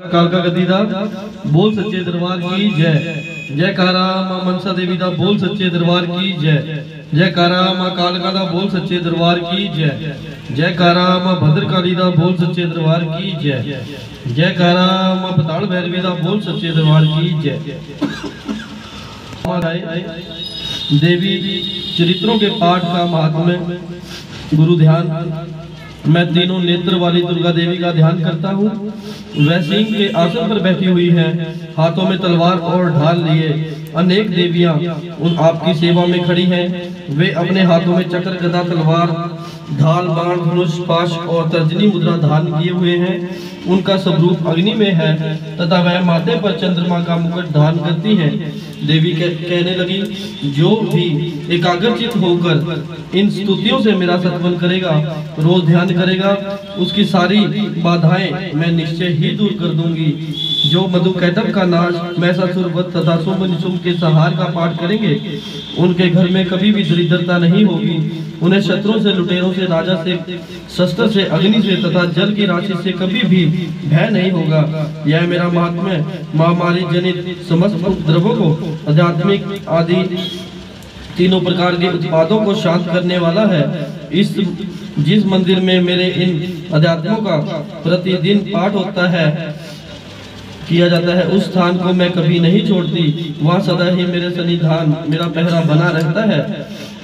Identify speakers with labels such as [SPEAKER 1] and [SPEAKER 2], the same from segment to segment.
[SPEAKER 1] कालका गद्दीदा बोल सच्चे दरबार की जय। जयकारा मां मनसा देवी दा बोल सच्चे दरबार की जय। जयकारा मां कालका दा बोल सच्चे दरबार की जय। जयकारा मां भद्रकाली दा बोल सच्चे दरबार की जय। जयकारा मां पताल भैरवी दा बोल सच्चे दरबार की जय। देवी चरित्रों के पाठ का महात्म्य। गुरु ध्यान। मैं तीनों नेत्र वाली दुर्गा देवी का ध्यान करता हूँ। वह सिंह के आसन पर बैठी हुई है, हाथों में तलवार और ढाल लिए। अनेक देवियां उन आपकी सेवा में खड़ी हैं। वे अपने हाथों में चक्र, गदा, तलवार, ढाल, बाण, धनुष, पाश और तर्जनी मुद्रा धारण किए हुए हैं। उनका स्वरूप अग्नि में है तथा वह माथे पर चंद्रमा का मुकुट धारण करती है। देवी कहने लगी, जो भी एकाग्रचित होकर इन स्तुतियों से मेरा सत्वन करेगा, रोज ध्यान करेगा, उसकी सारी बाधाएं मैं निश्चय ही दूर कर दूंगी। जो मधुकैटभ का नाश, महिषासुर तथा शुंभ निशुंभ के संहार का पाठ करेंगे, उनके घर में कभी भी दरिद्रता नहीं होगी। उन्हें शत्रुओं से, लुटेरों से, राजा से, शस्त्र से, अग्नि से तथा जल की राशि से कभी भी भय नहीं होगा। यह मेरा महात्म्य महामारी जनित समस्त उपद्रवों को, आध्यात्मिक आदि तीनों प्रकार के उत्पादों को शांत करने वाला है। जिस मंदिर में मेरे इन अध्यात्मों का प्रतिदिन पाठ होता है, किया जाता है, उस स्थान को मैं कभी नहीं छोड़ती। वहाँ सदा ही मेरे सन्निधान, मेरा पहरा बना रहता है।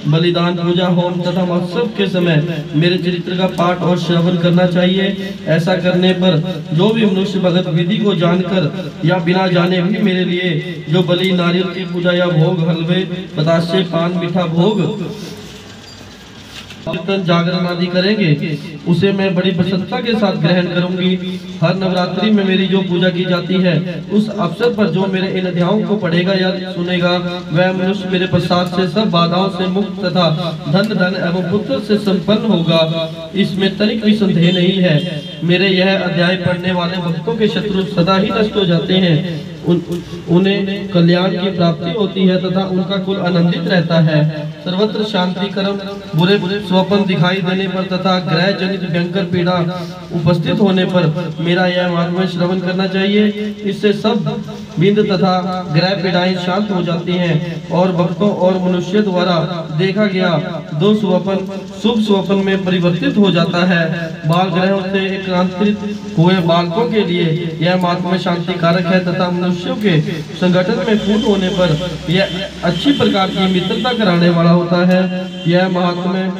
[SPEAKER 1] बलिदान, पूजा, होम तथा महोत्सव के समय मेरे चरित्र का पाठ और श्रवण करना चाहिए। ऐसा करने पर जो भी मनुष्य भगत विधि को जानकर या बिना जाने भी मेरे लिए जो बलि, नारियल की पूजा या भोग, हलवे, बताशे, पान, मीठा भोग, कीर्तन, जागरण आदि करेंगे, उसे मैं बड़ी प्रसन्नता के साथ ग्रहण करूंगी। हर नवरात्रि में मेरी जो पूजा की जाती है, उस अवसर पर जो मेरे इन अध्यायों को पढ़ेगा या सुनेगा, वह मनुष्य मेरे प्रसाद से सब बाधाओं से मुक्त तथा धन एवं पुत्र से संपन्न होगा। इसमें तनिक भी संदेह नहीं है। मेरे यह अध्याय पढ़ने वाले भक्तों के शत्रु सदा ही नष्ट हो जाते हैं। उन्हें कल्याण की प्राप्ति होती है तथा उनका कुल आनंदित रहता है। सर्वत्र शांति कर्म, बुरे स्वप्न दिखाई देने पर तथा ग्रह जनित भयंकर पीड़ा उपस्थित होने पर मेरा यह महात्म्य श्रवण करना चाहिए। इससे सब बिंद तथा ग्रह पीड़ाएं शांत हो जाती हैं और भक्तों और मनुष्य द्वारा देखा गया दो स्वप्न शुभ स्वप्न में परिवर्तित हो जाता है। बाल ग्रहों से क्रांतित हुए बालकों के लिए यह महात्म्य शांति कारक है तथा मनुष्यों के संगठन में फूट होने पर यह अच्छी प्रकार की मित्रता कराने वाला होता है। यह महात्म्य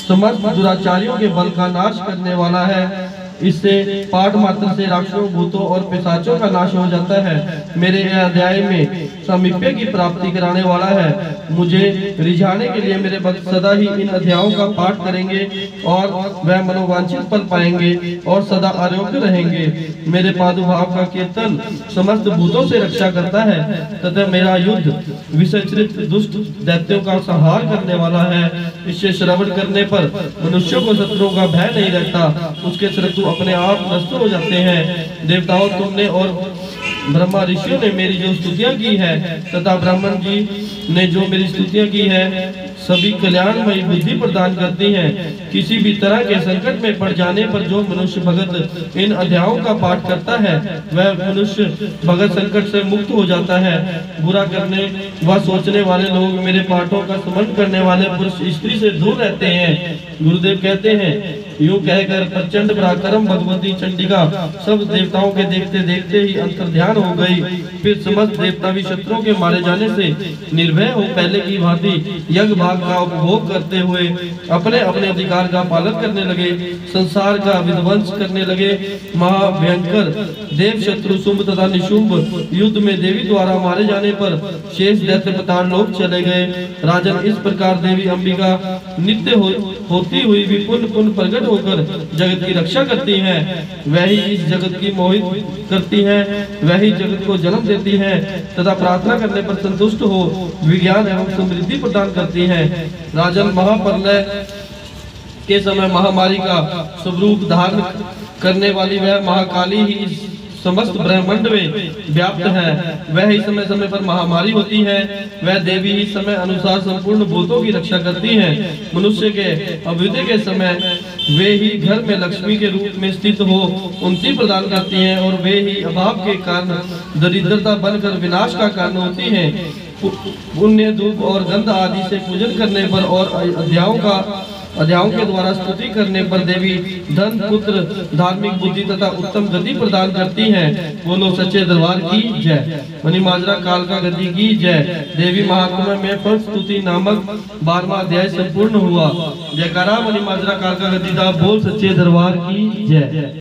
[SPEAKER 1] समस्त दुराचारियों के बल का नाश करने वाला है। इससे पाठ मात्र से राक्षसों, भूतों और पिशाचों का नाश हो जाता है। मेरे अध्याय में सामीप्य की प्राप्ति कराने वाला है। मुझे रिझाने के लिए मेरे भक्त सदा ही इन अध्यायों का पाठ करेंगे और वह मनोवांछित फल पाएंगे और सदा आरोग्य रहेंगे। मेरे पादुभाव का कीर्तन समस्त भूतों से रक्षा करता है तथा मेरा युद्ध विषयचरित दुष्ट दैत्यों का संहार करने वाला है। इससे श्रवण करने पर मनुष्यों को शत्रुओं का भय नहीं रहता, उसके शत्रु अपने आप नष्ट हो जाते हैं। देवताओं, तुमने और ब्रह्मा ऋषियों ने मेरी जो स्तुतियां की है तथा ब्राह्मण जी ने जो मेरी स्तुतियां की है, सभी कल्याणमयी बुद्धि प्रदान करती हैं। किसी भी तरह के संकट में पड़ जाने पर जो मनुष्य भगत इन अध्यायों का पाठ करता है, वह मनुष्य भगत संकट से मुक्त हो जाता है। बुरा करने व सोचने वाले लोग मेरे पाठों का स्मरण करने वाले पुरुष स्त्री से दूर रहते हैं। गुरुदेव कहते हैं, यूं कहकर प्रचंड पराक्रम भगवती चंडिका सब देवताओं के देखते देखते ही अंतर्ध्यान हो गई। फिर समस्त देवता भी शत्रुओं के मारे जाने से निर्भय हो पहले की भांति यज्ञ भाग का उपभोग करते हुए अपने अपने अधिकार का पालन करने लगे, संसार का विध्वंस करने लगे। महाभयंकर देव शत्रु शुंभ तथा निशुंभ युद्ध में देवी द्वारा मारे जाने पर शेष दैत्य पताल लोक चले गए। राजन, इस प्रकार देवी अंबिका नित्य होती हुई भी पुण्य प्रकट होकर जगत की रक्षा करती हैं। वही इस जगत की मोहित करती हैं, वही जगत को जन्म देती हैं तथा प्रार्थना करने पर संतुष्ट हो विज्ञान एवं समृद्धि प्रदान करती हैं। राजन, महाप्रलय के समय महामारी का स्वरूप धारण करने वाली वह महाकाली ही समस्त ब्रह्मांड में व्याप्त है। वह ही समय समय पर महामारी होती है। वह देवी ही समय अनुसार संपूर्ण भूतों की रक्षा करती है। मनुष्य के अभ्युदय के समय वे ही घर में लक्ष्मी के रूप में स्थित हो उन्नति प्रदान करती हैं, और वे ही अभाव के कारण दरिद्रता बनकर विनाश का कारण होती हैं। पुण्य, धूप और गंध आदि से पूजन करने पर और अध्यायों के द्वारा स्तुति करने पर देवी धन, पुत्र, धार्मिक बुद्धि तथा उत्तम गति प्रदान करती हैं। बोलो सच्चे दरबार की जय। मणिमाजरा कालका गति की जय। देवी महात्म्य में फल स्तुति नामक 12वां अध्याय संपूर्ण हुआ। जयकारा मणिमाजरा कालका गति दा। बोल सच्चे दरबार की जय।